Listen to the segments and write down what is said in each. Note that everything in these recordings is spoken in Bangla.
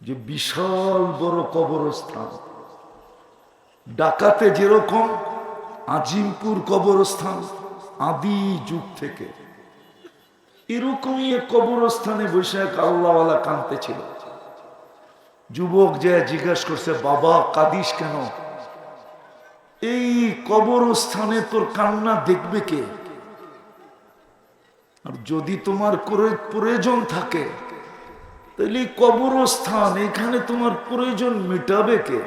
যে বিশাল বড় কবরস্থান, ঢাকাতে যেরকম আজিমপুর কবরস্থান আদি যুগ থেকে, এরকমই এক কবরস্থানে বসে এক আল্লাহওয়ালা কাঁদতে ছিল। যুবক যে জিজ্ঞাসা করছে, বাবা কাঁদিস কেন? এই কবরস্থানে তোর কান্না দেখবে কে? আর যদি তোমার প্রয়োজন থাকে তাহলে কবরস্থান, এখানে তোমার প্রয়োজন মেটাবে কে?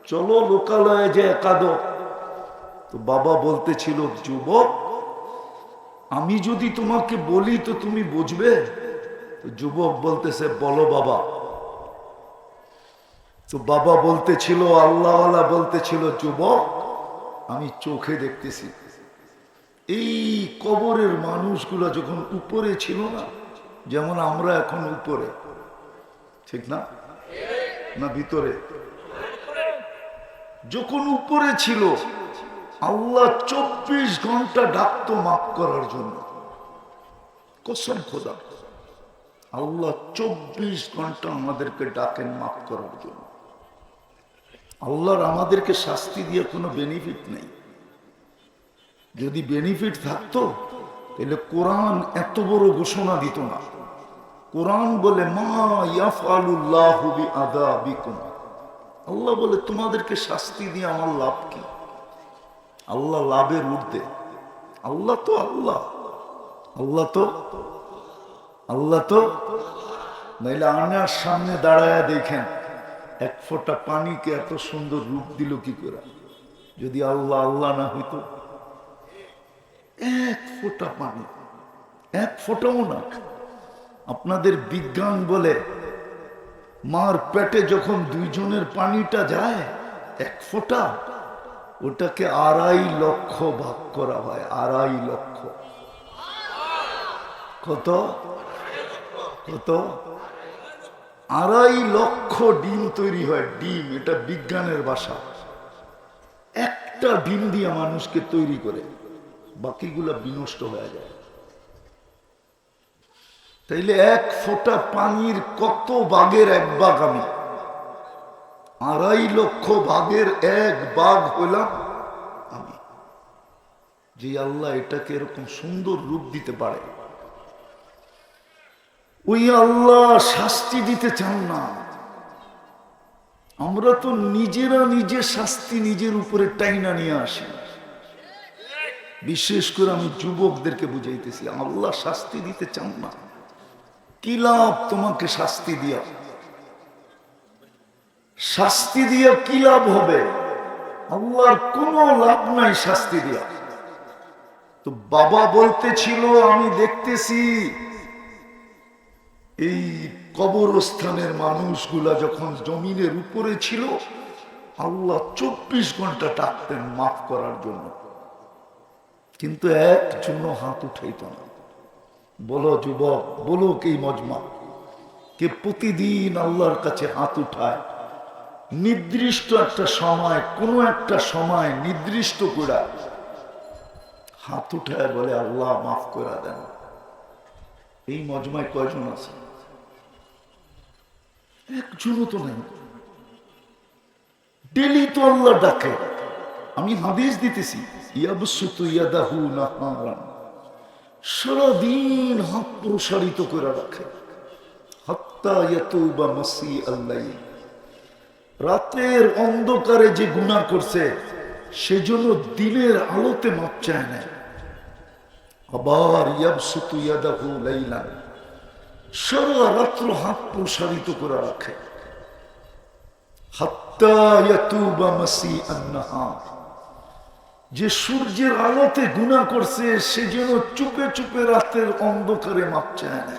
চলো লোকালয়ে যে কাঁদো। তো বাবা বলতেছিল, যুবক আমি যদি তোমাকে বলি তো তুমি বুঝবে? তো যুবক বলতেছে, বলো বাবা। তো বাবা বলতেছিল, আল্লাহওয়ালা বলতেছিল, যুবক আমি চোখে দেখতেছি এই কবরের মানুষগুলো যখন উপরে ছিল না, যেমন আমরা এখন উপরে, ঠিক না? না ভিতরে? যখন উপরে ছিল আল্লাহ 24 ঘন্টা ডাকতো মাফ করার জন্য। কসম খোদা, আল্লাহ 24 ঘন্টা আমাদেরকে ডাকেন মাফ করার জন্য। আল্লাহর আমাদেরকে শাস্তি দিয়ে কোনো বেনিফিট নেই। যদি বেনিফিট থাকতো তাহলে কোরআন এত বড় ঘোষণা দিত না। কোরআন বলে, মা ইয়াফআলুল্লাহু বিআযাবিকুম, আল্লাহ বলে তোমাদেরকে শাস্তি দিয়ে আমার লাভ কি? আল্লাহ লাভের ঊর্ধ্বে। আল্লাহ তো আল্লাহ, আল্লাহ তো আল্লাহ তো নাইলে আয়নার সামনে দাঁড়ায় দেখেন এক ফোঁটা পানিকে এত সুন্দর রূপ দিল কি করে? যদি আল্লাহ আল্লাহ না হইতো। এক ফোঁটা পানি, এক ফোঁটাও না। আপনাদের বিজ্ঞান বলে মার পেটে যখন দুইজনের পানিটা যায় এক ফোঁটা, ওটাকে 2.5 লক্ষ ভাগ করা হয়। 2.5 লক্ষ। কত কত? 2.5 লক্ষ ডিম তৈরি হয়। ডিম, এটা বিজ্ঞানের ভাষা। একটা ডিম দিয়ে মানুষকে তৈরি করে, বাকিগুলা বিনষ্ট হয়ে যায়। তাইলে এক ফোঁটা পানির কত ভাগের এক ভাগ আমি? 2.5 লক্ষ ভাগের এক ভাগ হইলাম আমি। যে আল্লাহ এটাকে এরকম সুন্দর রূপ দিতে পারে, ওই আল্লাহ শাস্তি দিতে চান না। আমরা তো নিজেরা নিজের শাস্তি নিজের উপরে টাইনা নিয়ে আসি। বিশেষ করে আমি যুবকদেরকে বুঝাইতেছি, আল্লাহ শাস্তি দিতে চান না। কি লাভ তোমাকে শাস্তি দিয়া? শাস্তি দিয়া কি লাভ হবে? আল্লাহর কোনো লাভ নাই শাস্তি দিয়া। তো বাবা বলতেছিল, আমি দেখতেছি এই কবরস্থানের মানুষগুলা যখন জমিনের উপরে ছিল, আল্লাহ 24 ঘন্টা ডাকতেন মাফ করার জন্য, কিন্তু একজনও হাত উঠাইত না। বলো যুবক, বলো কি মজমা, কে প্রতিদিন আল্লাহর কাছে হাত উঠায়? নির্দিষ্ট একটা সময়, কোন একটা সময় নির্দিষ্ট করে হাত উঠায় বলে, আল্লাহ মাফ করে দেন। এই মজমায় কয়জন আছে? একজনও তো নেই। ডেলি তো আল্লাহ ডাকে। আমি হাদিস দিতেছি, ইয়াবসুতু ইয়াদাহু নাহারান, সারাদিন হাত প্রসারিত করে রাখে। হাত্তা ইয়াতুবা মাসিআল লাইল, রাতের অন্ধকারে যে গুনাহ করছে সেজন্য দিনের আলোতে মাপ চায় না। আবার ইয়াবসুতু ইয়াদাহু লাইলান, সারা রাত্র হাত প্রসারিত করে রাখে। হাত্তা ইয়াতুবা মাসিআন নাহার, যে সূর্যের আলোতে গুনাহ করছে সেজন্য চুপে চুপে রাতের অন্ধকারে মাপ চায় না।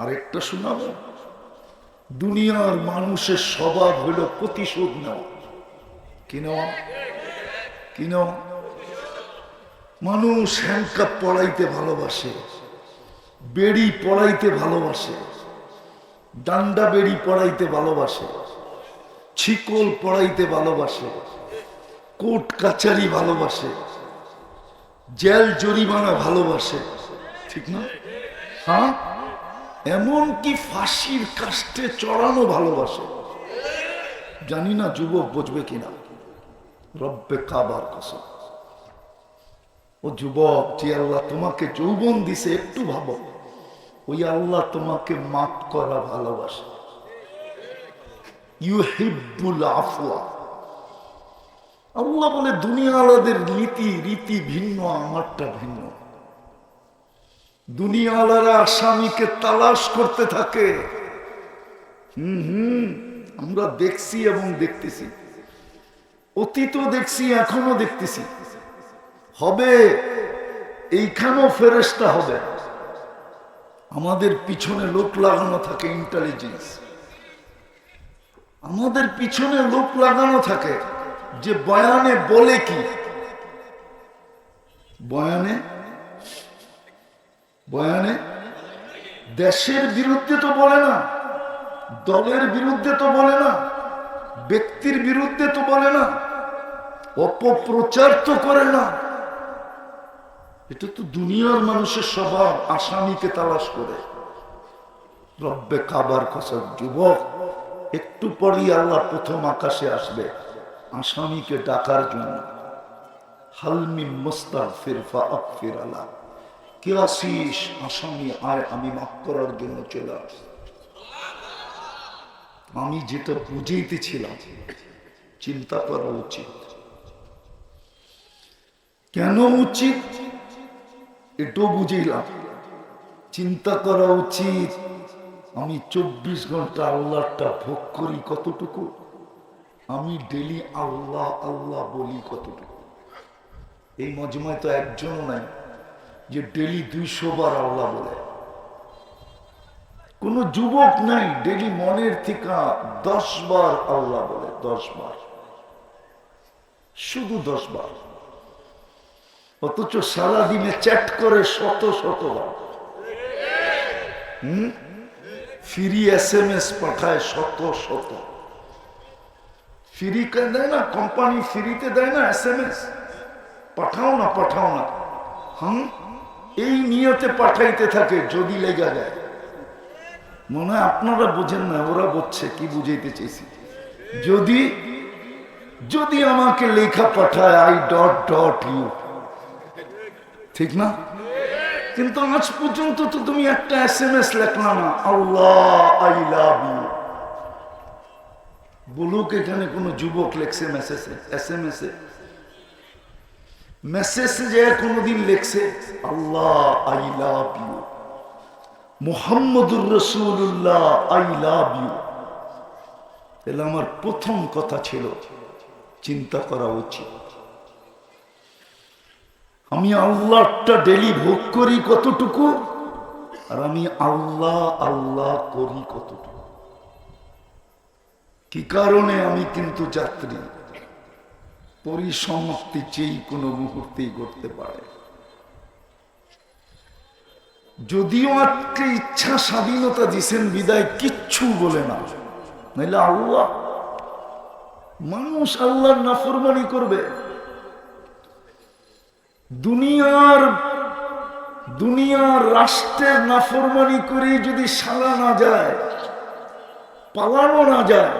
আরেকটা শোনাবো, দুনিয়ার মানুষের স্বভাব হইল প্রতিশোধ নেওয়া। কি নেওয়া? কি নেওয়া? মানুষ হ্যান্ডকাপ পড়াইতে ভালোবাসে, বেড়ি পড়াইতে ভালোবাসে, ডান্ডা বেড়ি পড়াইতে ভালোবাসে, ছিকল পড়াইতে ভালোবাসে, কোর্ট কাচারি ভালোবাসে, জেল জরিমানা ভালোবাসে, ঠিক না? হ্যাঁ, এমন কি ফাঁসির কাস্টে চড়ানো ভালোবাসে। জানি না যুবক বুঝবে কিনা, রব্বে কাবার কসম। ও যুবক, যে আল্লাহ তোমাকে যৌবন দিছে একটু ভাবো, ওই আল্লাহ তোমাকে মাফ করা ভালোবাসে। ইউহিব্বুল আফওয়া। আল্লাহ বলে দুনিয়া আলাদের নীতি রীতি ভিন্ন, আমারটা ভিন্ন। দুনিয়া আলারা আসামিকে তালাশ করতে থাকে। আমরা দেখছি এবং দেখতেছি, অতীতও দেখছি, এখনো দেখতেছি, হবে। এইখানেও ফেরেশতা হবে। আমাদের পিছনে লোক লাগানো থাকে, ইন্টেলিজেন্স। আমাদের পিছনে লোক লাগানো থাকে যে বয়ানে বলে কি, বয়ানে বয়ানে দেশের বিরুদ্ধে তো বলে না, দলের বিরুদ্ধে তো বলে না, ব্যক্তির বিরুদ্ধে তো বলে না, অপপ্রচার তো করে না। এটা তো দুনিয়ার মানুষের স্বভাব, আসামিকে তালাশ করে। রব্বে কাবার কসম, যুবক, একটু পরই আল্লাহ প্রথম আকাশে আসবে আসামিকে ডাকার জন্য। হালমি মুস্তাগফির ফাগফির আলা। কে আসিস? আসামি আয়, আমি মাফ করার জন্য চলে আস। আমি যেটা বুঝাইতেছিলাম, চিন্তা করা উচিত। কেন উচিত এটাও বুঝাইলাম। চিন্তা করা উচিত, আমি 24 ঘন্টা আল্লাহটা ভোগ করি কতটুকু, আমি ডেলি আল্লাহ আল্লাহ বলি কতটুকু। এই মজমায় তো একজনও নাই যে ডেলি 200 বার আল্লাহ বলে। কোন যুবক নাই ডেলি মনের থেকে 10 বার আল্লাহ বলে, 10 বার, শুধু 10 বার। অথচ সারাদিনে চ্যাট করে শত শত বার। ফ্রি SMS পাঠায় শত শত। ফ্রি দেয় না কোম্পানি, ফ্রিতে দেয় না SMS, পাঠাও না পাঠাও না। এই নিয়তে পাঠাইতে থাকে, যদি লেগে যায়। মনে হয় আপনারা বোঝেন না, ওরা বুঝছে কি বুঝাইতে চেয়েছি। যদি যদি আমাকে লেখা পাঠায় I.U, ঠিক না? কিন্তু আজ পর্যন্ত তো তুমি একটা SMS লেখলা না, আল্লাহ আই লাভ ইউ। বলুক এখানে কোন যুবক লেখছে SMS-এ? মেসেজে যে কোনদিন লেখছে আল্লাহ আই লাভ ইউ, মুহাম্মদুর রাসূলুল্লাহ আই লাভ ইউ? তাহলে আমার প্রথম কথা ছিল, চিন্তা করা উচিত আমি আল্লাহটা ডেলি ভোগ করি কতটুকু, আর আমি আল্লাহ আল্লাহ করি কতটুকু। কি কারণে? আমি কিন্তু যাত্রী, পরিসমাপ্তি যেই কোনো মুহূর্তেই করতে পারে। যদিও আজকে ইচ্ছা স্বাধীনতা দিছেন বিদায় কিচ্ছু বলে না, নাইলে আল্লাহ, মানুষ আল্লাহর নাফরমানি করবে। দুনিয়ার রাষ্ট্রের নাফরমানি করে যদি সালা না যায়, পালানো না যায়,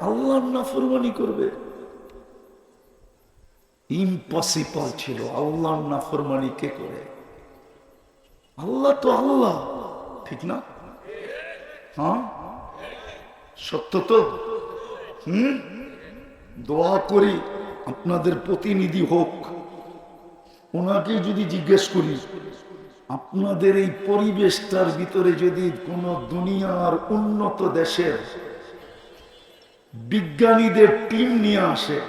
আল্লাহর নাফরমানি করবে? ইম্পসিবল ছিল। আল্লাহর নাফরমানি কে করে? আল্লাহ তো আল্লাহ, ঠিক না? হ্যাঁ, সত্য তো। দোয়া করি আপনাদের প্রতিনিধি হোক, ওনাকে যদি জিজ্ঞেস করি, আপনাদের এই পরিবেশটার ভিতরে যদি কোন দুনিয়ার উন্নত দেশের বিজ্ঞানীদের টিম নিয়ে আসে,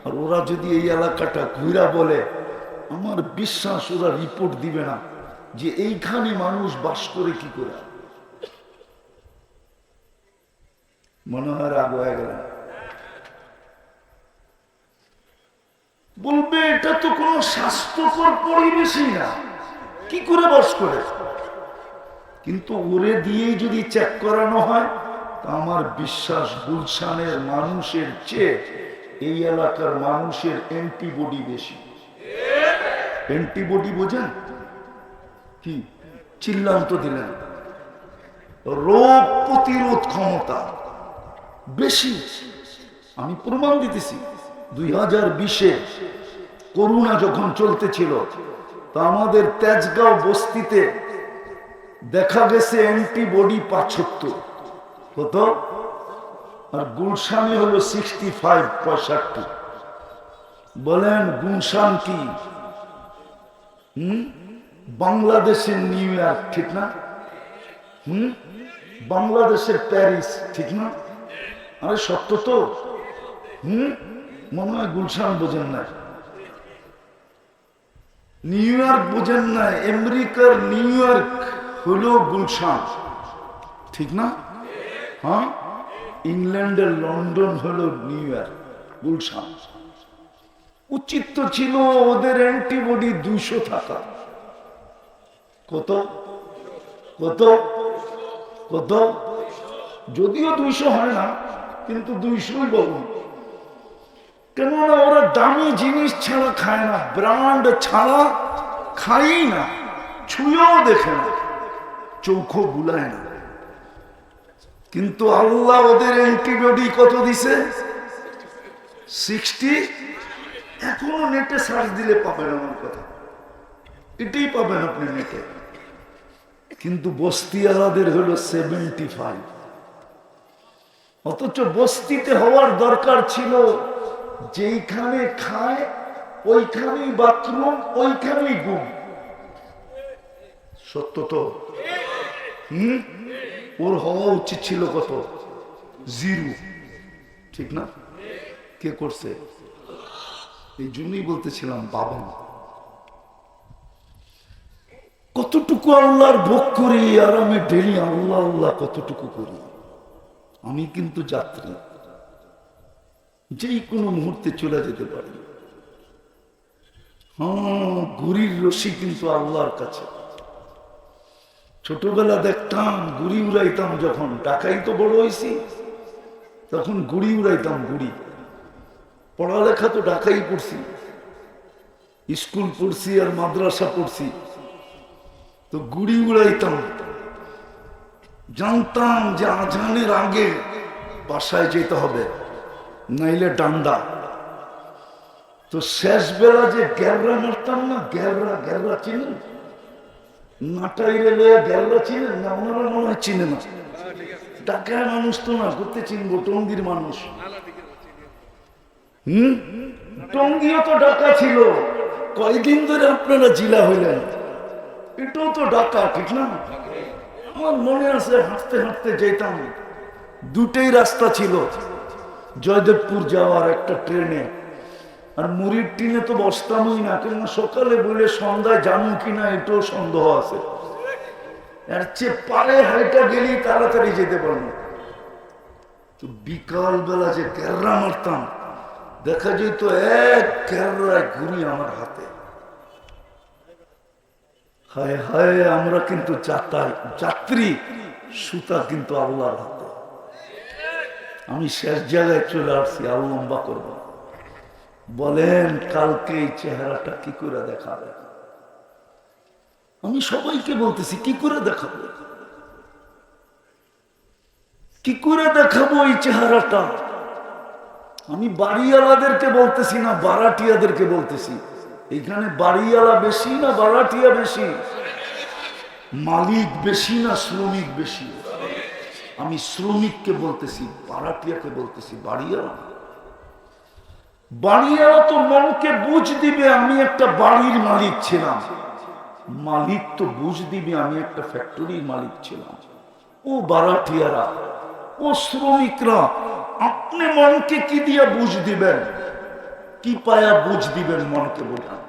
আর ওরা যদি এই এলাকাটা ঘুরা বলে, আমার বিশ্বাস ওরা রিপোর্ট দিবে না যে এইখানে মানুষ বাস করে কি করে। মনে হয় রাগ হয়ে গেল, বলবে এটা তো কোন স্বাস্থ্যকর পরিবেশই না, কি করে বাস করে। কিন্তু ওরে দিয়েই যদি চেক করানো হয়, তা আমার বিশ্বাস গুলশানের মানুষের চেয়ে এই এলাকার মানুষের অ্যান্টিবডি বেশি। অ্যান্টিবডি বোঝেন কি? চিল্লান তো দিলেন। রোগ প্রতিরোধ ক্ষমতা বেশি। আমি প্রমাণ দিতেছি। 2020-এ করোনা যখন চলতেছিল, তা আমাদের তেজগাঁও বস্তিতে দেখা গেছে অ্যান্টিবডি 75 হতো, আর গুলশানে হলো 65-65। বলেন গুলশান কি বাংলাদেশের নিউ ইয়র্ক, ঠিক না? বাংলাদেশের প্যারিস, ঠিক না? আরে সত্য তো। মনে হয় গুলশান বোঝেন না, নিউ ইয়র্ক বোঝেন না। আমেরিকার নিউ ইয়র্ক হলো গুলশান, ঠিক না? হ্যাঁ, ইংল্যান্ডের লন্ডন হলো নিউ ইয়র্ক, গুলশান। উচিত তো ছিল ওদের অ্যান্টিবডি 200 থাকা। কত কত কত? যদিও 200 হয় না, কিন্তু 200ই বলুন। কেননা ওরা দামি জিনিস ছাড়া খায় না, ব্র্যান্ড ছাড়া খাই না, ছুঁয়েও দেখে না, চোখও বুলায় না। কিন্তু আল্লাহ ওদের অ্যান্টিবডি কত দিছে? 60। এখনো নেটে সার্চ দিলে পাবেন আমার কথা, এটাই পাবেন আপনি নেটে। কিন্তু বস্তিওয়ালাদের হলো 75। অথচ বস্তিতে হওয়ার দরকার ছিল যেইখানে খায় ওইখানেই বাথরুম, ওইখানেই ঘুম। সত্য তো? ওর হওয়া উচিত ছিল কত? 0, ঠিক না? কে করছে? এই জন্যই বলতেছিলাম পাবেন। কতটুকু আল্লাহর ভোগ করি, আর আমি ডেলি আল্লাহ আল্লাহ কতটুকু করি। আমি কিন্তু যাত্রী, যেই কোনো মুহূর্তে চলে যেতে পারি। হ্যাঁ, ঘুড়ির রশি কিন্তু আল্লাহর কাছে। ছোটবেলা দেখতাম ঘুড়ি উড়াইতাম, যখন ঢাকাই তো বড় হয়েছি, তখন ঘুড়ি উড়াইতাম। ঘুড়ি পড়ালেখা তো ঢাকাই পড়ছি, স্কুল পড়ছি আর মাদ্রাসা পড়ছি, তো ঘুড়ি উড়াইতাম। জানতাম যে আজানের আগে বাসায় যেতে হবে, নাইলে ডান্ডা। তো শেষ বেলা যে গ্যাবরা মারতাম না, গ্যাবরা গ্যাবরা চিনেন? নাটাইলে গ্যাবরা চিনেন না? ওনারা মনে হয় চিনে না। ঢাকায় মানুষ তো না, করতে চিনবো, টঙ্গীর মানুষ। টঙ্গীও তো ঢাকা ছিল। কয়দিন ধরে আপনারা জিলা হইলেন, এটাও তো ঢাকা, ঠিক না? আমার মনে আছে হাঁটতে হাঁটতে যেতাম, দুটেই রাস্তা ছিল, জয়দেবপুর যাওয়ার একটা ট্রেনে। আর মুড়ির টিনে তো বসতামই না, কেন সকালে বলে সন্ধ্যায় জানো কিনা এটাও সন্দেহ আছে। এর চেয়ে পারে হাইটা গেলেই তাড়াতাড়ি যেতে পারবো। তো বিকাল বেলা যে ক্যাররা মারতাম, দেখা যেত এক ক্যাররায় ঘুরি আমার হাতে। হায় হায়, আমরা কিন্তু যাত্রী, সুতা কিন্তু আল্লাহর হাতে। আমি শেষ জায়গায় চলে আসছি, আর লম্বা করব। বলেন কালকে এই চেহারাটা কি করে দেখাবে? আমি সবাইকে বলতেছি কি করে দেখাবো, কি করে দেখাবো এই চেহারাটা? আমি বাড়িওয়ালাদেরকে বলতেছি না, বারাটিয়াদেরকে বলতেছি। এখানে বাড়িওয়ালা বেশি না বারাটিয়া বেশি? মালিক বেশি না শ্রমিক বেশি? আমি শ্রমিককে বলতেছি, বারাটিয়াকে বলতেছি বাড়িওয়ালা। বাড়িওয়ালা তো মনকে বুঝ দিবে আমি একটা বাড়ির মালিক ছিলাম, মালিক তো বুঝ দিবে আমি একটা ফ্যাক্টরির মালিক ছিলাম। ও বারাটিয়ারা, ও শ্রমিকরা, আপনি মনকে কি দিয়ে বুঝ দিবেন? কি পায়া বুঝ দিবেন মনকে? বোঝান,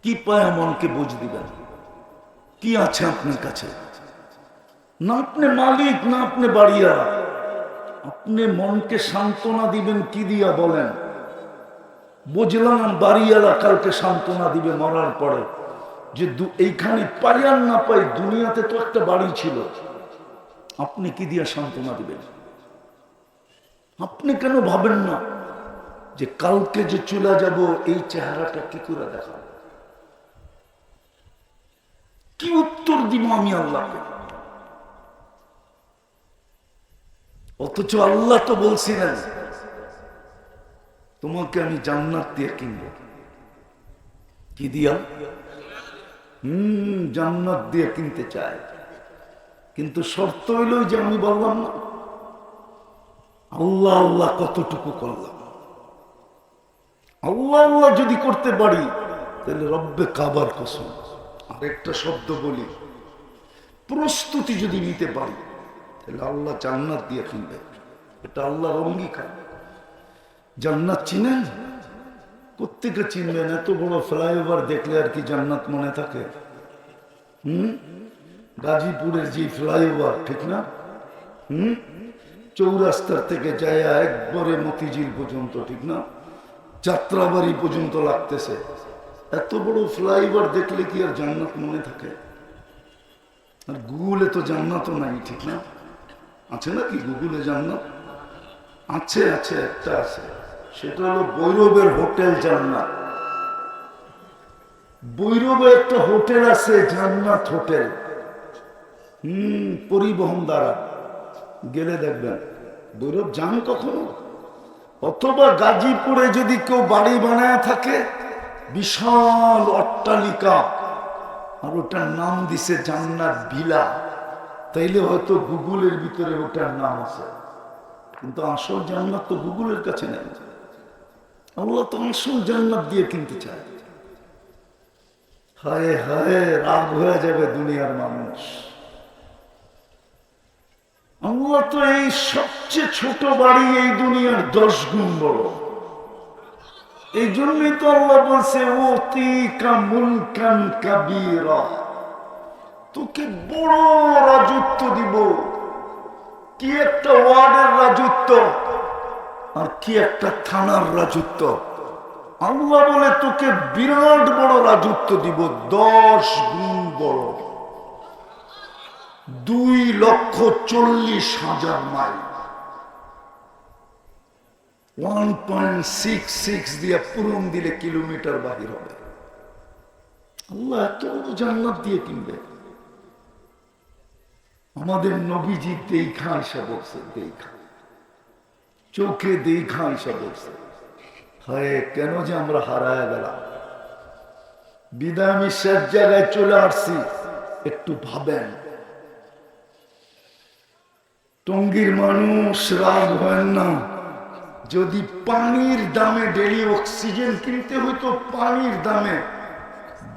কি পায়া মনকে বুঝ দিবেন? কি আছে আপনার কাছে? না আপনি মালিক, না আপনি বাড়িওয়ালা। আপনি মনকে সান্ত্বনা দিবেন কি দিয়া বলেন? বুঝলাম বাড়িওয়ালা কালকে সান্ত্বনা দিবে মরার পরে, যে এইখানে পাই আর না পাই, দুনিয়াতে তো একটা বাড়ি ছিল। আপনি কি দিয়া সান্ত্বনা দিবেন? আপনি কেন ভাবেন না যে কালকে যে চলে যাব এই চেহারাটা কি করে দেখাবো? কি উত্তর দিব আমি আল্লাহকে? অথচ আল্লাহ তো বলছিলেন তোমাকে আমি জান্নাত দিয়ে কিনব। কি দিয়া? জান্নাত দিয়ে কিনতে চাই, কিন্তু শর্ত হইল যে আমি বললাম না আল্লাহ আল্লাহ কতটুকু করলাম। আল্লাহ আল্লাহ যদি করতে পারি তাহলে রব্বে কাবার কসম, আরেকটা শব্দ বলি, প্রস্তুতি যদি নিতে পারি তাহলে আল্লাহ জান্নাত দিয়ে কিনবে। এটা আল্লাহর অঙ্গীকার। জান্নাত চিনেন? কোত্থেকে চিনবেন? এত বড় ফ্লাইওভার দেখলে আর কি জান্নাত মনে থাকে? গাজীপুরের যে ফ্লাইওভার, ঠিক না? চৌরাস্তার থেকে যায় একবারে মতিঝিল পর্যন্ত, ঠিক না? যাত্রাবাড়ি পর্যন্ত লাগতেছে। এত বড় ফ্লাইওভার দেখলে কি আর জান্নাত মনে থাকে? আর গুগলে তো জান্নাতও নাই, ঠিক না? আছে নাকি গুগলে জান্নাত? আছে, আছে, একটা আছে, সেটা হলো বৈরবের হোটেল জান্নাত। বৈরবে একটা হোটেল আছে জান্নাত হোটেল, পরিবহন দ্বারা গেলে দেখবেন। বৈরব যান কখনো? অথবা গাজীপুরে যদি কেউ বাড়ি বানায় থাকে, বিশাল অট্টালিকা, আর ওটার নাম দিছে জান্নাত ভিলা, তাইলে হয়তো গুগলের ভিতরে ওটার নাম আছে, কিন্তু আসল জান্নাত তো গুগলের কাছে নেই। আল্লাহ তো আসল জান্নাত দিয়ে কিনতে চায়। হায় হায়, রাগ হয়ে যাবে দুনিয়ার মানুষ। আল্লাহ তো এই সবচেয়ে ছোট বাড়ি এই দুনিয়ার 10 গুণ বড়। এই জন্যই তো আল্লাহ বলছে ওতিকা মুলকান কাবীরা, তোকে বড় রাজত্ব দিব। কি একটা ওয়ার্ডের রাজত্ব, আর কি একটা থানার রাজত্ব। আল্লাহ বলে তোকে বিরাট বড় রাজত্ব দিব, 10 গুণ বড়, 2,40,000 মাইল, 1.66 দিয়ে পূরণ দিলে কিলোমিটার বাহির হবে। আল্লাহ এত বড় জান্নাত দিয়ে কিনবে। আমাদের নবীজি দেখা এসে বলছে, দেখা চোখে দেখা এসে বলছে, হায় কেন যে আমরা হারায় গেলাম। বিদায় আমি শেষ জায়গায় চলে আসছি, একটু ভাবেন। টঙ্গীর মানুষ রাগ হয় না, যদি পানির দামে ডেলি অক্সিজেন কিনতে হইতো, পানির দামে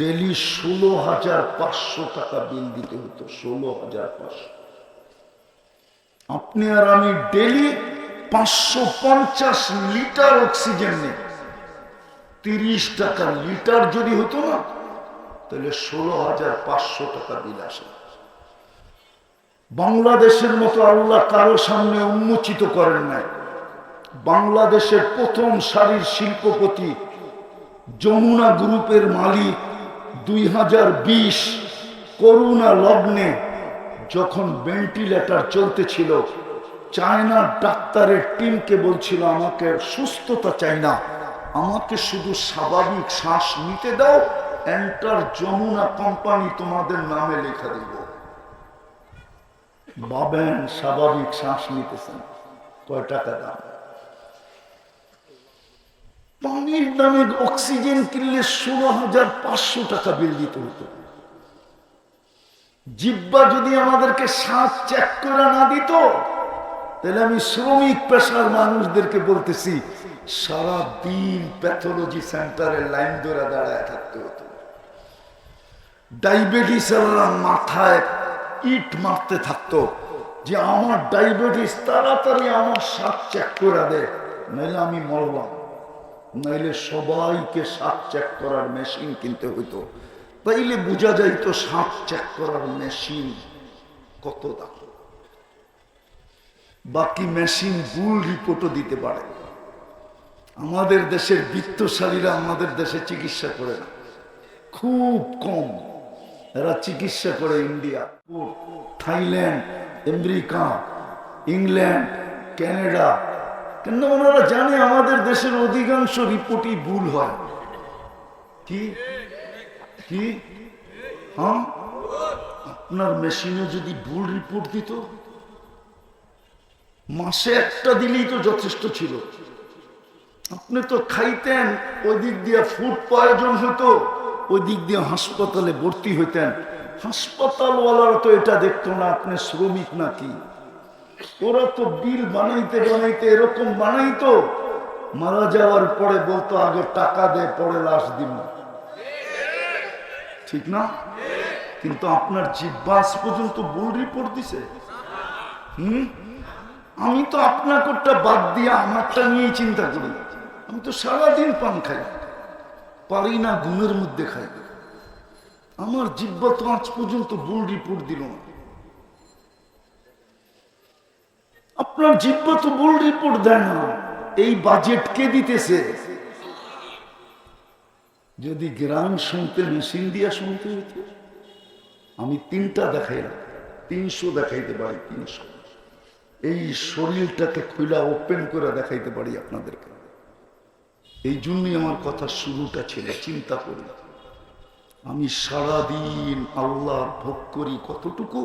ডেলি 16,500 টাকা বিল দিতে হতো। 16,500। আপনি আর আমি ডেলি 550 লিটার অক্সিজেন নেই, 30 টাকা লিটার যদি হতো না, তাহলে 16,500 টাকা বিল আসে। বাংলাদেশের মতো আল্লাহ কারো সামনে উন্মোচিত করেন নাই। বাংলাদেশের প্রথম সারির শিল্পপতি, যমুনা গ্রুপের মালিক, 2020 করোনা লগ্নে যখন ভেন্টিলেটর চলতেছিল, চায়নার ডাক্তারের টিমকে বলছিল আমাকে সুস্থতা চাই না, আমাকে শুধু স্বাভাবিক শ্বাস নিতে দাও, এন্টার যমুনা কোম্পানি তোমাদের নামে লেখা দিব। ভাবেন, স্বাভাবিক শ্বাস নিতেছেন, কয় টাকা দাম? পানির দামে অক্সিজেন কিনলে 16,500 টাকা বিল দিতে হতো। জিব্বা যদি আমাদেরকে শ্বাস চেক করে না দিত, তাহলে আমি শ্রমিক পেশার মানুষদেরকে বলতেছি, সারা দিন প্যাথোলজি সেন্টারে লাইন ধরে দাঁড়ায় থাকতে হতো। ডায়াবেটিস মাথায় ইট মারতে থাকতো যে আমার ডায়াবেটিস, তাড়াতাড়ি আমার শ্বাস চেক করে দে, নাইলে আমি মরলাম। নাইলে সবাইকে শ্বাস চেক করার মেশিন কিনতে হইতো, তাইলে বোঝা যাইতো শ্বাস চেক করার মেশিন কত দাম। বাকি মেশিন ভুল রিপোর্টও দিতে পারে। আমাদের দেশের বিত্তশালীরা আমাদের দেশে চিকিৎসা করে না, খুব কম। এরা চিকিৎসা করে India, Thailand, America, England, Canada. কেন? ওনারা জানে আমাদের দেশের অধিকাংশ রিপোর্টই ভুল হয়। কি কি? হ্যাঁ, আপনার মেশিনে যদি ভুল রিপোর্ট দিত, মাসে একটা দিলেই তো যথেষ্ট ছিল। আপনি তো খাইতেন, ওই দিক দিয়ে ফুড প্রয়োজন হতো, ওই দিক দিয়ে হাসপাতালে ভর্তি হইতেন। হাসপাতালওয়ালারা তো এটা দেখতো না আপনি শ্রমিক নাকি। ওরা তো বিল বানাইতে বানাইতে এরকম বানাইতো, মারা যাওয়ার পরে বলতো আগে টাকা দে পরে লাশ দিব, ঠিক না? কিন্তু আপনার জিহ্বা আজ পর্যন্ত ভুল রিপোর্ট দিছে। আমি তো আপনারটা বাদ দিয়ে আমারটা নিয়ে চিন্তা করি। আমি তো সারাদিন পান খাই, পারি না ঘুমের মধ্যে খাই। আমার জিহ্বা তো আজ পর্যন্ত ভুল রিপোর্ট দিল না। আপনার জিহ্বা তো ভুল রিপোর্ট দেয় না। এই বাজেট কে দিতেছে? যদি গ্রাম শুনতে মেশিন দিয়া শুনতে হইতো, আমি 3টা দেখাইলাম, 300 দেখাইতে পারি, 300। এই শরীরটাকে খুলা ওপেন করে দেখাইতে পারি আপনাদেরকে। এই জন্যই আমার কথা শুরুটা ছিল, চিন্তা করি আমি সারাদিন আল্লাহ ভোগ করি কতটুকু,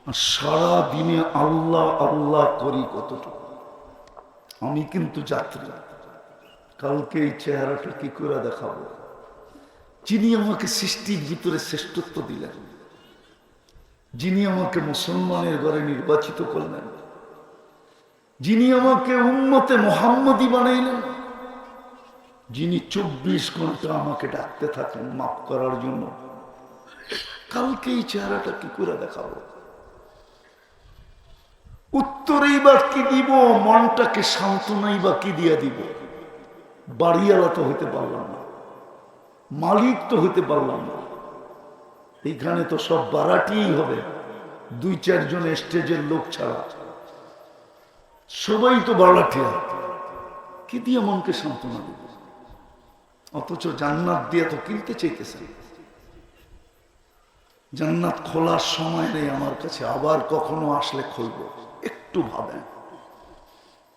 আর সারাদিনে আল্লাহ আল্লাহ করি কতটুকু। আমি কিন্তু যাত্রী, কালকে এই চেহারাটা কি করে দেখাবো? যিনি আমাকে সৃষ্টির ভিতরে শ্রেষ্ঠত্ব দিলেন, যিনি আমাকে মুসলমানের ঘরে নির্বাচিত করলেন, যিনি আমাকে উম্মতে মুহাম্মদী বানাইলেন, যিনি 24 ঘন্টা আমাকে ডাকতে থাকেন মাফ করার জন্য, কালকে এই চেহারাটা কি করে দেখাবো? উত্তরেই বা কি দিব? মনটাকে সান্ত্বনাই বা কি দিয়া দিব? বাড়িওয়ালা তো হইতে পারলাম না, মালিক তো হইতে পারলাম না। এইখানে তো সব বাড়াটিই হবে, 2-4 জন স্টেজের লোক ছাড়া সবাই তো বাড়াটিয়া। কি দিয়ে মনকে সান্ত্বনা দিব? অথচ জান্নাত দিয়ে তো কিনতে চাইতেছেন। জান্নাত খোলার সময় নেই আমার কাছে, আবার কখনো আসলে খুলবো। একটু ভাবেন।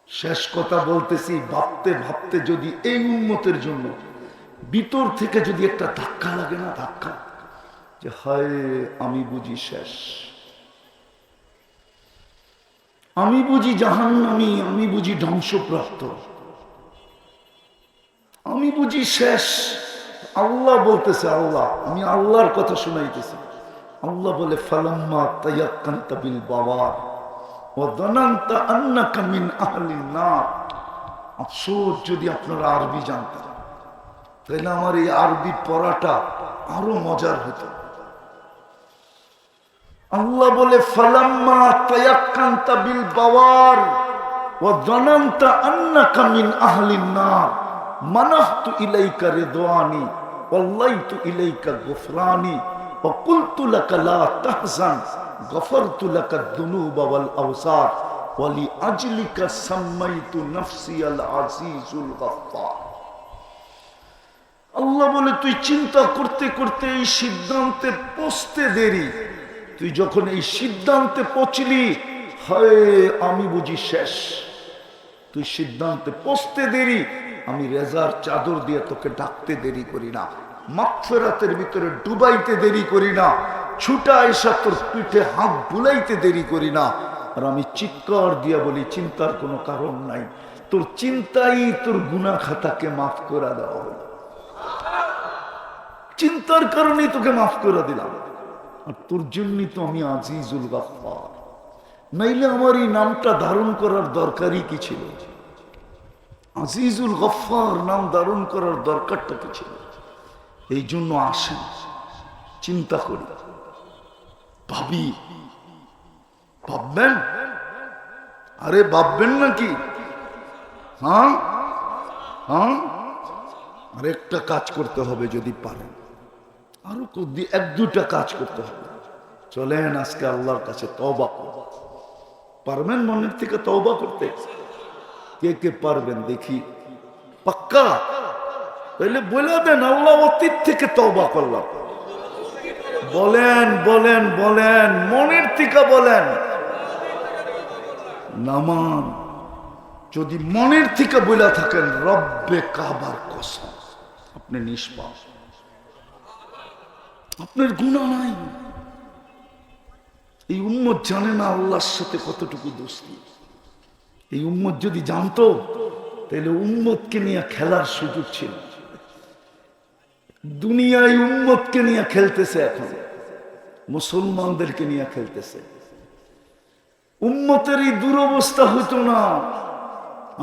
শেষ কথা বলতেছি, ভাবতে ভাবতে যদি এই উম্মতের জন্য ভিতর থেকে যদি একটা ধাক্কা লাগে না, ধাক্কা, যে হায় আমি বুঝি শেষ, আমি বুঝি জাহান্নামী, আমি বুঝি ধ্বংসপ্রাপ্ত, আমি বুঝি শেষ। আল্লাহ বলতেছে, আল্লাহ, আমি আল্লাহর কথা শুনাইতেছি। আল্লাহ বলে ফালাম্মা তায়াক্কানতা বিল বাওয়ার ওয়া যানানতা আন্নাকা মিন আহলিন নার। আফসোস যদি আপনারা আরবি জানতেন, তাহলে আমার এই আরবি পড়াটা আরো মজার হতো। আল্লাহ বলে ফালাম্মা তায়াক্কানতা বিল বাওয়ার ওয়া যানানতা আন্নাকা মিন আহলিন নার মানাহতু ইলাইকা রিদওয়ানি ওয়াল্লাইতু ইলাইকা গুফরানি ওয়া কুলতু লাকা লা তাহজান গফরতু লাকা যুনুবা ওয়াল আওসার ওয়া লিআজলিকা সাম্মাইতু নাফসি আল আজিজুল গফফার। আল্লাহ বলে তুই চিন্তা করতে করতে এই সিদ্ধান্তে পৌঁছতে দেরি, তুই যখন এই সিদ্ধান্তে পৌঁছলি হায় আমি বুঝি শেষ, তুই সিদ্ধান্তে পৌঁছতে দেরি, আমি রেজার চাদর দিয়ে তোকে ডাকতে দেরি করি না, মাগফিরাতের ভিতরে ডুবাইতে দেরি করি না, ছুটা এসে তোর পিঠে হাত বুলাইতে দেরি করি না। আর আমি চিৎকার দিয়া বলি চিন্তার কোনো কারণ নাই, তোর চিন্তাই তোর গুনাহ খাতাকে মাফ করে দেওয়া হলো। চিন্তার কারণেই তোকে মাফ করে দিলাম, আর তোর জন্যই তো আমি আজিজুল গফফার। নাইলে আমার এই নামটা ধারণ করার দরকারই কি ছিল? আজিজুল গফফার নাম ধারণ করার দরকারটা কি ছিল? এই জন্য আসেন চিন্তা করি, ভাবি। ভাববেন? আরে ভাববেন নাকি? হ্যাঁ হ্যাঁ, আরেকটা কাজ করতে হবে যদি পারেন, আরো 1-2টা কাজ করতে হবে। চলেন আজকে আল্লাহর কাছে তওবা করব। পারবেন মনের থেকে তওবা করতে? কে কে পারবেন দেখি? পাক্কা? তাহলে বলে দেন আল্লাহ অতীত থেকে তওবা করলাম। বলেন বলেন বলেন, মনের থেকে বলেন। নামান যদি মনের থেকে বলে থাকেন রব্বে কাবার কসম, আপনি নিষ্পাপ, আপনার গুনাহ নাই। এই উম্মত জানে না আল্লাহর সাথে কতটুকু দোস্তি। এই উম্মত যদি জানতো তাহলে উম্মতকে নিয়ে খেলার সুযোগ ছিল। দুনিয়ায় উম্মতকে নিয়ে খেলতেছে, এখন মুসলমানদেরকে নিয়ে খেলতেছে। উম্মতের এই দুরবস্থা হতো না,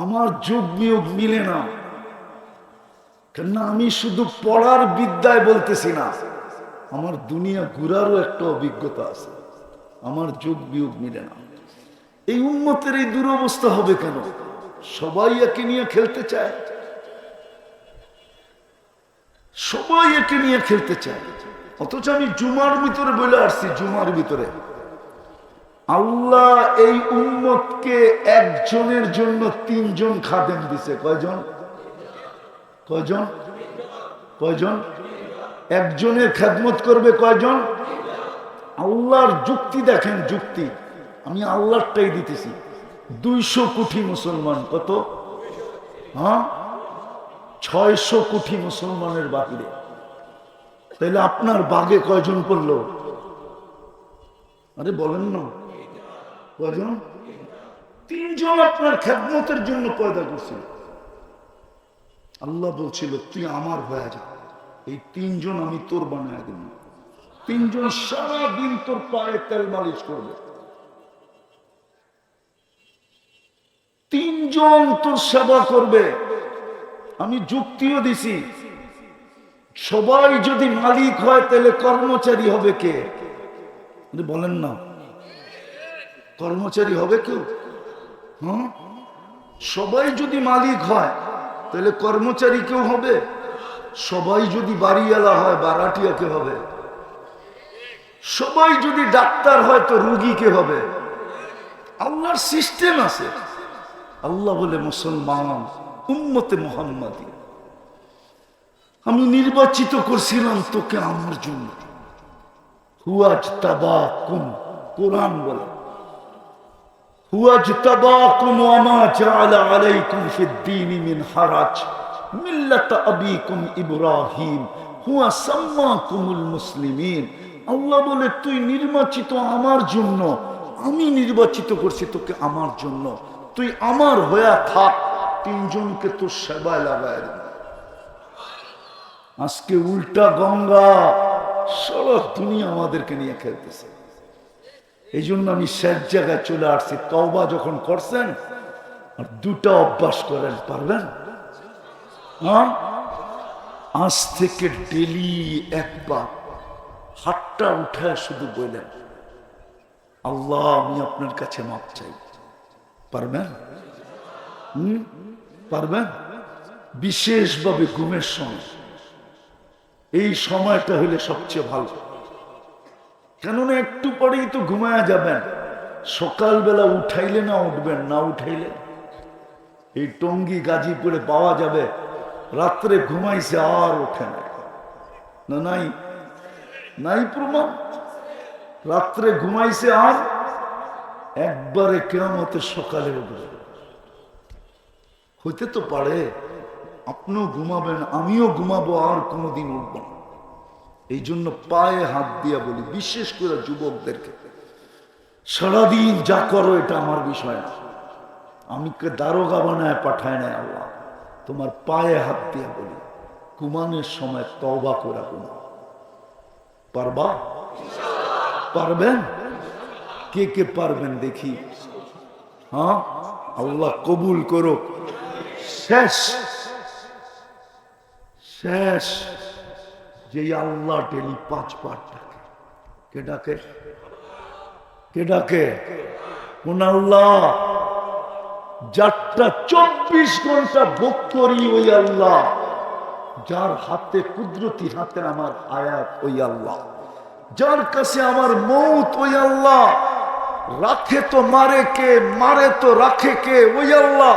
আমার যোগ বিয়োগ মিলে না। কেননা আমি শুধু পড়ার বিদ্যায় বলতেছি না, আমার দুনিয়া ঘুরারও একটা অভিজ্ঞতা আছে, আমার যোগ বিয়োগ মিলে না। এই উম্মতের এই দুরবস্থা হবে কেন? সবাই একে নিয়ে খেলতে চায়, সবাই একে নিয়ে খেলতে চায়। অথচ আমি জুমার ভিতরে বলে আসছি, জুমার ভিতরে আল্লাহ এই উম্মতকে একজনের জন্য 3 জন খাদেম দিছে। কয়জন? কয়জন? কয়জন? একজনের খেদমত করবে কয়জন? আল্লাহর যুক্তি দেখেন, যুক্তি আমি আল্লাহরটাই দিতেছি। 200 কোটি মুসলমান, কত? হ্যাঁ, 600 কোটি মুসলমানের বাহিরে। তাহলে আপনার বাগে কয়জন পড়লো? আরে বলেন না, কয়জন? 3 জন আপনার খেদমতের জন্য পয়দা করছিল। আল্লাহ বলছিল তুই আমার হয়ে যা, এই 3 জন আমি তোর বানায় দিব। 3 জন সারাদিন তোর পায়ে তেল মালিশ করবে, 3 জন তোর সেবা করবে। আমি যুক্তিও দিছি, সবাই যদি মালিক হয় তাহলে কর্মচারী হবে কে? বলেন না, কর্মচারী হবে কেউ? হ্যাঁ, সবাই যদি মালিক হয় তাহলে কর্মচারী কেউ হবে? সবাই যদি বাড়িওয়ালা হয় বারাটিয়া কে হবে? সবাই যদি ডাক্তার হয় তো রুগী কে হবে? আল্লাহর সিস্টেম আছে। আল্লাহ বলে মুসলমান উম্মতে মুহাম্মাদি আমি নির্বাচিত করছিলাম তোকে আমার জন্য। হুয়াজতাবাকুম, কোরআন বলে হুয়াজতাবাকুম ওয়া মা জাআলা আলাইকুম ফিদ-দীনি মিন হারাজ মিল্লাতা আবিকুম ইব্রাহিম হুয়া সাম্মাকুমুল মুসলিমিন। আল্লাহ বলে তুই নির্বাচিত আমার জন্য, আমি নির্বাচিত করছি তোকে আমার জন্য, তুই আমার হয়ে থাক, 3 জনকে তোর সেবায় লাগায়। আজকে উল্টা গঙ্গা, সারা দুনিয়া আমাদেরকে নিয়ে খেলতেছে। এই জন্য আমি শেষ জায়গায় চলে আসছি। তওবা যখন করছেন আর 2টা অভ্যাস করেন, পারবেন? হ্যাঁ, আজ থেকে ডেলি একবার হাতটা উঠায় শুধু বললেন আল্লাহ আমি আপনার কাছে মাপ চাই। পারবেন? পারবেন? বিশেষভাবে ঘুমের সময়, এই সময়টা হইলে সবচেয়ে ভালো। কেননা একটু পরেই তো ঘুমায়া যাবেন। সকালবেলা উঠাইলে না উঠবেন, না উঠাইলে এই টঙ্গী গাজীপুরে পাওয়া যাবে রাত্রে ঘুমাইছে আর ওঠে না। না নাই? নাই প্রমাণ? রাত্রে ঘুমাইছে আর একবারে কিয়ামতের সকালে উঠবে। হইতে তো পারে আপনিও ঘুমাবেন, আমিও ঘুমাবো, আর কোনোদিন উঠব না। এই জন্য পায়ে হাত দিয়া বলি, বিশেষ করে যুবকদেরকে, সারাদিন যা করো এটা আমার বিষয় না। আমি দারোগা বানায় পাঠায় নাই আল্লাহ। তোমার পায়ে হাত দিয়া বলি, ঘুমানোর সময় তওবা করে ঘুমাও। পারবা? পারবেন? কে কে পারবেন দেখি? হ্যাঁ, আল্লাহ কবুল করো। শেষ শেষ যে আল্লাহ ডেলি 5 বার ডাকে। কে ডাকে? কে ডাকে? কোন আল্লাহ? যারটা 24 ঘন্টা ভোগ করি ওই আল্লাহ, যার হাতে কুদরতি হাতে আমার আয়াত ওই আল্লাহ, যার কাছে আমার মৌত ওই আল্লাহ, রাখে তো মারে কে, মারে তো রাখে কে ওই আল্লাহ,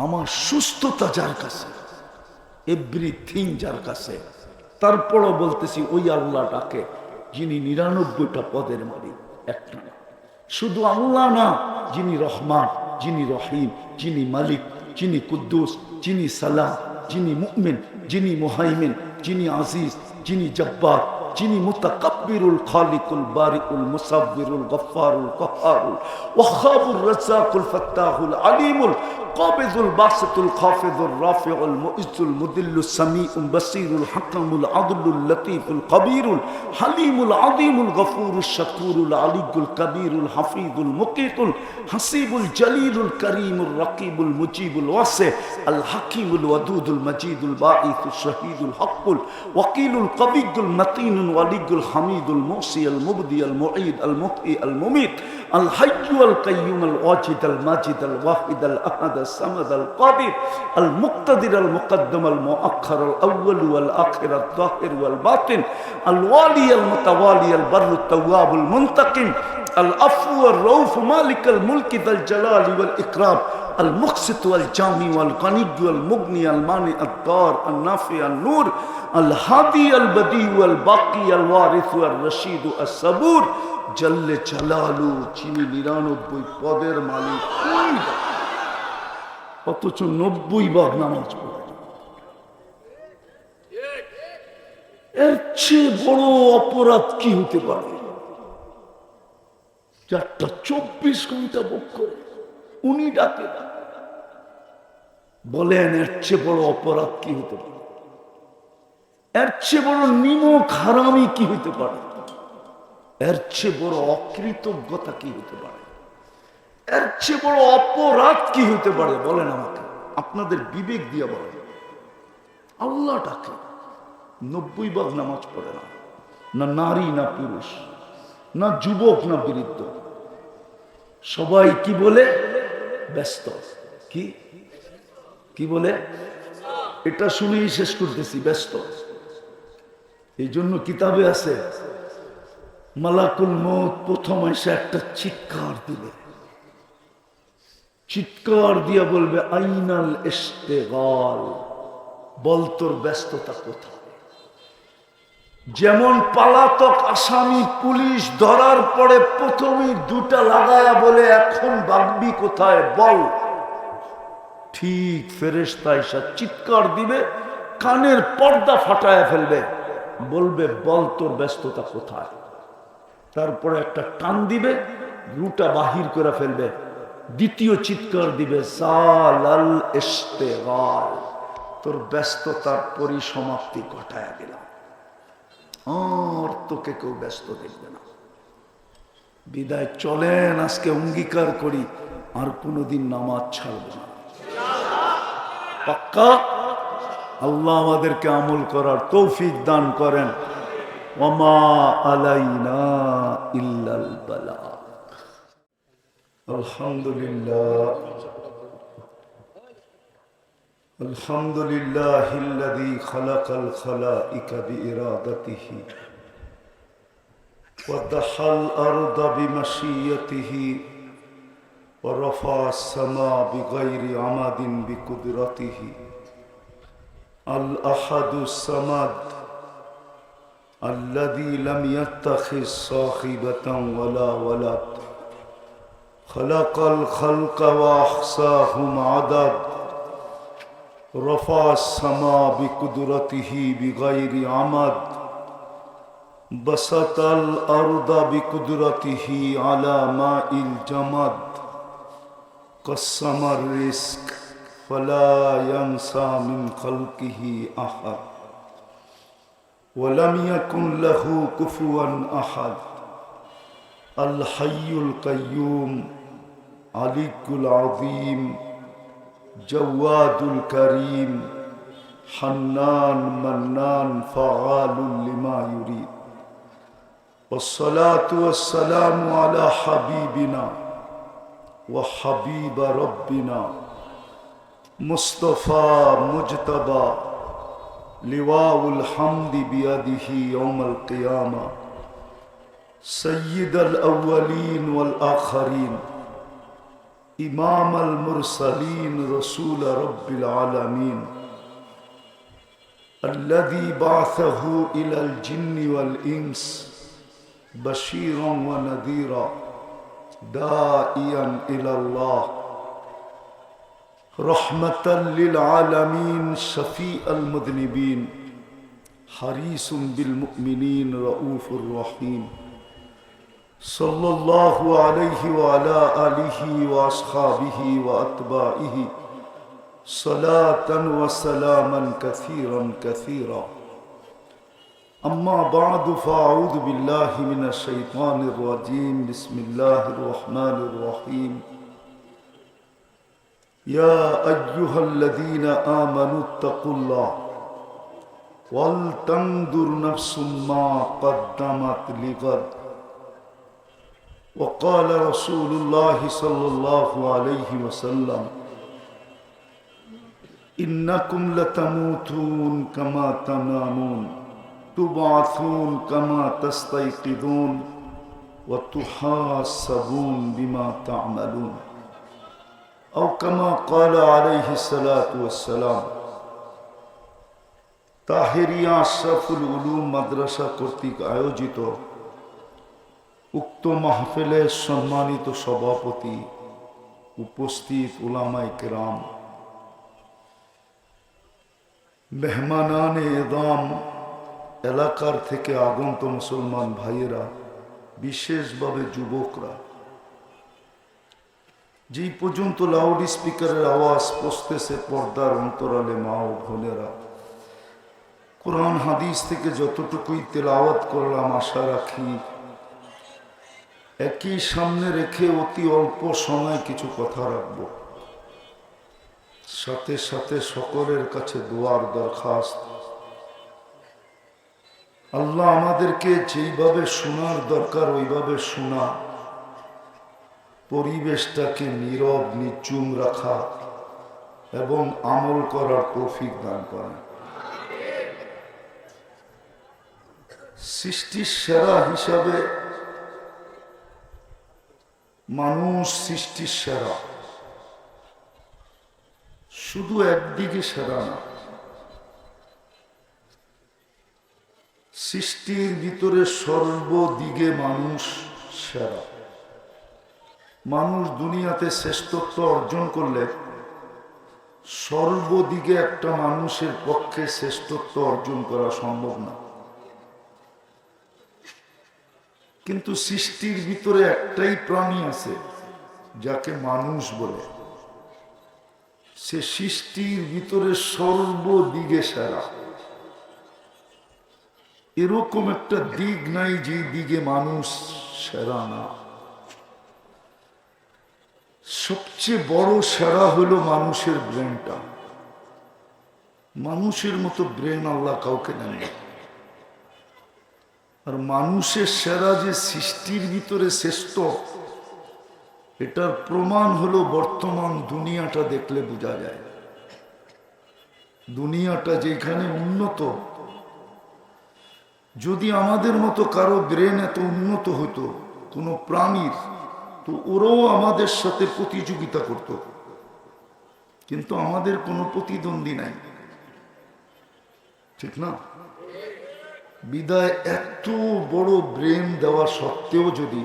আমার সুস্থতা যার কাছে, এভরিথিং যার কাছে। তারপরও বলতেছি ওই আল্লাহ ডাকে যিনি 99টা পদের মালিক, একটা না। শুধু আল্লাহ না, যিনি রহমান, যিনি রহিম, যিনি মালিক, যিনি কুদ্দুস, যিনি সালাম, যিনি মুমিন, যিনি মুহাইমিন, যিনি আজিজ, যিনি জব্বার, যিনি মুতাকাব্বিরুল খালিকুল বারিকুল মুসাব্বিরুল গফফারুল কাহ্হারুল ওয়াহ্হাবুর রাজ্জাকুল ফাত্তাহুল আলিমুল কাবিদুল বাসিতুল খাফিদুর রাফিউল মুইজ্জুল মুদিল্লুস সামিউল বাসীরুল হাকিমুল আদলুল লতীফুল কবীরুল হালিমুল আযীমুল গফুরুশ শাকুরুল আলিয়্যুল কবীরুল হাফিজুল মুকীতুল হাসিবুল জলিলুল করিমুর রকিবুল মুজিবুল ওয়াসি আল হাকিমুল ওয়াদুদুল মজিদুল বাঈসুশ শহীদুল হকুল ওয়াকিলুল কবিয়্যুল মতিনুল ওয়ালিয়্যুল হামিদুল মুহসি আল মুবদি আল মুঈদ আল মুহয়ি আল মুমীত আল হাইয়্যু আল কাইয়্যুম আল ওয়াজিদ আল মাজিদ আল ওয়াহিদ আল আহাদ আল সামাদ আল কাদির আল মুক্তাদির আল মুকদ্দম আল মুআখ্খার আল আউয়াল ওয়াল আখির আল যাহির ওয়াল বাতিন আল ওয়ালি আল মুতাওয়ালি আল বাররু তাওয়াব আল মুনতাকিম আল আফু আর রউফ মালিক আল মুলকি যাল জালালি ওয়াল ইকরাম المقسط والجامع والغني والمغني المانع الضار النافع النور الهادي البديع والباقي الوارث والرشيد الصبور جل جلاله যিনি 99 পদের মালিক অথচ 90 বার নামাজ পড়ে এর চেয়ে বড় অপরাধ কি হতে পারে? 24 ঘন্টা ভোগ করে উনি ডাকে বলেন, এর চেয়ে বড় অপরাধ কি হতে পারে? এর চেয়ে বড় নিমক হারামি কি হতে পারে? এর চেয়ে বড় অকৃতজ্ঞতা কি হতে পারে? এর চেয়ে বড় অপরাধ কি হতে পারে? বলেন আমাকে, আপনাদের বিবেক দিয়ে বলেন। আল্লাহ ডাকে, 90 ভাগ নামাজ পড়ে না, না নারী না পুরুষ, না যুবক না বৃদ্ধ, সবাই কি বলে? ব্যস্ত। কি কি বলে? এটা শুনেই শেষ করতেছি, ব্যস্ত। এই জন্য কিতাবে আছে মালাকুল মউত প্রথম এসে একটা চিৎকার দিবে, চিৎকার দিয়া বলবে আইনাল ইশতিগাল, বল তোর ব্যস্ততা কোথায়? যেমন পালাতক আসামি পুলিশ ধরার পরে প্রথমেই দুটা লাগায়া বলে এখন ভাগবি কোথায় বল, ঠিক ফেরেশতা এসে চিৎকার দিবে, কানের পর্দা ফাটায়া ফেলবে, বলবে বল তোর ব্যস্ততা কোথায়? তারপরে একটা টান দিবে, রুটা বাহির করে ফেলবে, দ্বিতীয় চিৎকার দিবে জালাল ইশতিগাল, তোর ব্যস্ততার পরিসমাপ্তি ঘটায়া দিলাম, আর তোকে কেউ ব্যস্ত দেখবে না। বিদায় চলেন, আজকে অঙ্গীকার করি আর কোনোদিন নামাজ ছাড়ব না, পাক্কা? আল্লাহ আমাদেরকে আমল করার তৌফিক দান করেন। ওয়ামা আলাইনা ইল্লাল বালাগ। আলহামদুলিল্লাহ الحمد لله الذي خلق الخلائق بإرادته ودحى الأرض بمشيته ورفع السماء بغير عمد بقدرته الأحد الصمد الذي لم يتخذ صاحبة ولا ولد خلق الخلق وأحصاهم عدد رفع السماء بقدرته بغير عمد بسط الأرض بقدرته على ماء الجمد قسم الرزق فلا ينسى من خلقه أحد ولم يكن له كفوا أحد الحي القيوم علي العظيم جواد الكريم حنان منان فعال لما يريد والصلاة والسلام على حبيبنا وحبيب ربنا مصطفى مجتبى لواء الحمد بيده يوم القيامة سيد الأولين والآخرين إمام المرسلين رسول رب العالمين الذي بعثه إلى الجن والإنس بشيرا ونذيرا داعيا إلى الله رحمة للعالمين شفيع المذنبين حريص بالمؤمنين رؤوف رحيم صلى الله عليه وعلى آله وأصحابه وأتباعه صلاة وسلاما كثيرا كثيرا. أما بعد فأعوذ بالله من الشيطان الرجيم. بسم الله الرحمن الرحيم. يا أيها الذين آمنوا اتقوا الله ولتنظر نفس ما قدمت لغد. وقال رسول الله صلى الله عليه وسلم إنكم لتموتون كما تنامون تبعثون كما تستيقظون وتحاسبون بما تعملون أو كما قال عليه الصلاة والسلام. তাহেরিয়া আশরাফুল উলুম মাদ্রাসা কর্তৃক আয়োজিত উক্ত মাহফিলের সম্মানিত সভাপতি, উপস্থিত উলামায়ে কেরাম, মেহমানানে এদাম, এলাকার থেকে আগন্ত মুসলমান ভাইয়েরা, বিশেষভাবে যুবকরা, যেই পর্যন্ত লাউড স্পিকারের আওয়াজ পৌঁছতেছে পর্দার অন্তরালে মা ও বোনেরা, কোরআন হাদিস থেকে যতটুকুই তেলাওয়াত করলাম আশা রাখি একই সামনে রেখে অতি অল্প সময় কিছু কথা রাখব। সাথে সাথে সকলের কাছে দোয়ার দরখাস্ত, আল্লাহ আমাদেরকে যেইভাবে শোনার দরকার ওইভাবে শোনা, পরিবেশটাকে নীরব নিচুম রাখা এবং আমল করার তৌফিক দান করেন। সৃষ্টির সেরা হিসাবে মানুষ সৃষ্টির সেরা, শুধু একদিকে সেরা না, সৃষ্টির ভিতরে সর্বদিকে মানুষ সেরা। মানুষ দুনিয়াতে শ্রেষ্ঠত্ব অর্জন করলে সর্বদিকে একটা মানুষের পক্ষে শ্রেষ্ঠত্ব অর্জন করা সম্ভব না। কিন্তু সৃষ্টির ভিতরে একটাই প্রাণী আছে যাকে মানুষ বলে, সে সৃষ্টির ভিতরে সর্বদিকে সেরা। এরকম একটা দিক নাই যে দিকে মানুষ সেরা না। সবচেয়ে বড় সেরা হলো মানুষের ব্রেনটা। মানুষের মতো ব্রেন আল্লাহ কাউকে দেন না। আর মানুষের সেরা যে সৃষ্টির ভিতরে শ্রেষ্ঠ, এটার প্রমাণ হলো বর্তমান দুনিয়াটা দেখলে বোঝা যায়। দুনিয়াটা যেখানে উন্নত, যদি আমাদের মতো কারো ব্রেন এত উন্নত হতো কোনো প্রাণীর, তো ওরাও আমাদের সাথে প্রতিযোগিতা করত। কিন্তু আমাদের কোনো প্রতিদ্বন্দ্বী নাই, ঠিক না? বিদায় এত বড় ব্রেন দেওয়া সত্ত্বেও যদি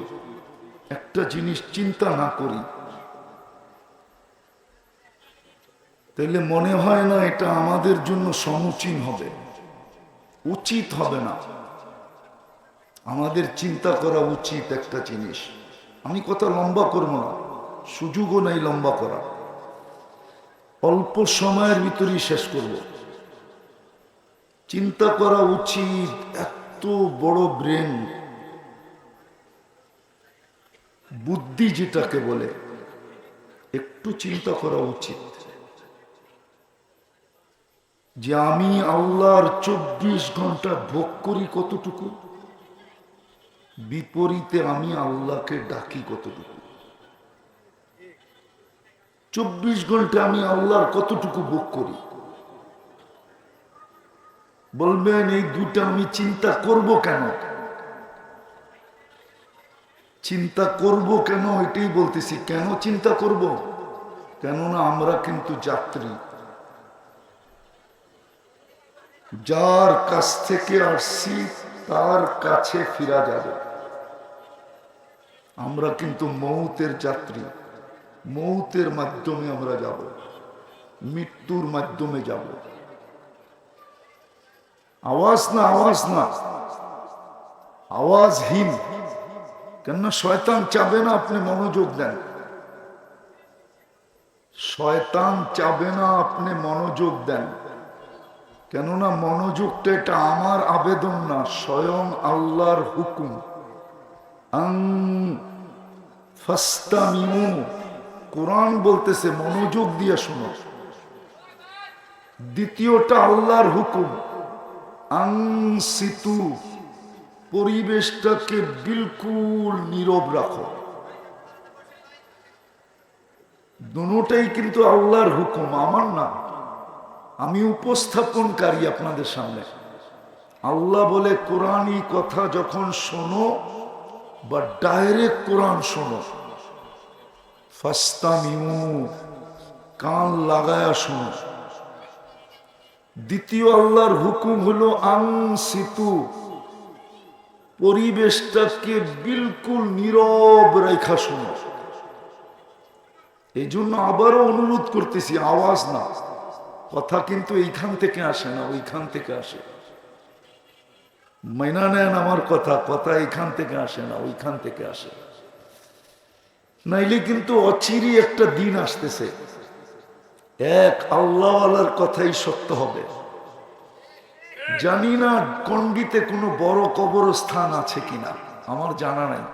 একটা জিনিস চিন্তা না করি, তাহলে মনে হয় না এটা আমাদের জন্য সমুচীন হবে, উচিত হবে না। আমাদের চিন্তা করা উচিত একটা জিনিস। আমি কথা লম্বা করব না, সুযোগও নাই লম্বা করা, অল্প সময়ের ভিতরেই শেষ করব। চিন্তা করা উচিত, এত বড় ব্রেন, বুদ্ধি যেটাকে বলে, একটু চিন্তা করা উচিত যে আমি আল্লাহর 24 ঘন্টা ভোগ করি কতটুকু, বিপরীতে আমি আল্লাহকে ডাকি কতটুকু। 24 ঘন্টা আমি আল্লাহর কতটুকু ভোগ করি। বলবেন এই দুটা আমি চিন্তা করব কেন? চিন্তা করব কেন এটাই বলতেছি। কেন চিন্তা করব? কেননা আমরা কিন্তু যাত্রী, যার কাছ থেকে আসছি তার কাছে ফিরা যাবে। আমরা কিন্তু মৌতের যাত্রী, মৌতের মাধ্যমে আমরা যাব, মৃত্যুর মাধ্যমে যাব। আওয়াজ না, আওয়াজ না, আওয়াজহীন। কেননা শয়তান চাবে না আপনি মনোযোগ দেন, শয়তান চাবে না আপনি মনোযোগ দেন। কেননা মনোযোগটা এটা আমার আবেদন না, স্বয়ং আল্লাহর হুকুম। ফাস্তামিউ, কোরআন বলতেছে মনোযোগ দিয়ে শোনো। দ্বিতীয়টা আল্লাহর হুকুম, আনসিতু, পরিবেশটাকে বিলকুল নীরব রাখো। দুটোটাই কিন্তু আল্লাহর হুকুম, আমার না। আমি উপস্থাপনকারী আপনাদের সামনে। আল্লাহ বলে কোরআনই কথা যখন শোনো বা ডাইরেক্ট কোরআন শোনো, ফাস্তামিউ, কান লাগায়া শোনো। দ্বিতীয় আল্লাহর হুকুম হলো আনসিতু, পরিবেশটাকে বিলকুল নীরব রেখা শোনো। এই জন্য আবারও অনুরোধ করতেছি, আওয়াজ না, কথা কিন্তু এইখান থেকে আসে না, ওইখান থেকে আসে। মাইনা নেন আমার কথা, কথা এইখান থেকে আসে না, ওইখান থেকে আসে। নাইলে কিন্তু অচিরই একটা দিন আসতেছে, এক আল্লাহওয়ালার কথাই সত্য হবে। জানি না কন্ডিতে কোনো বড় কবরস্থান আছে কিনা, আমার জানা নাই।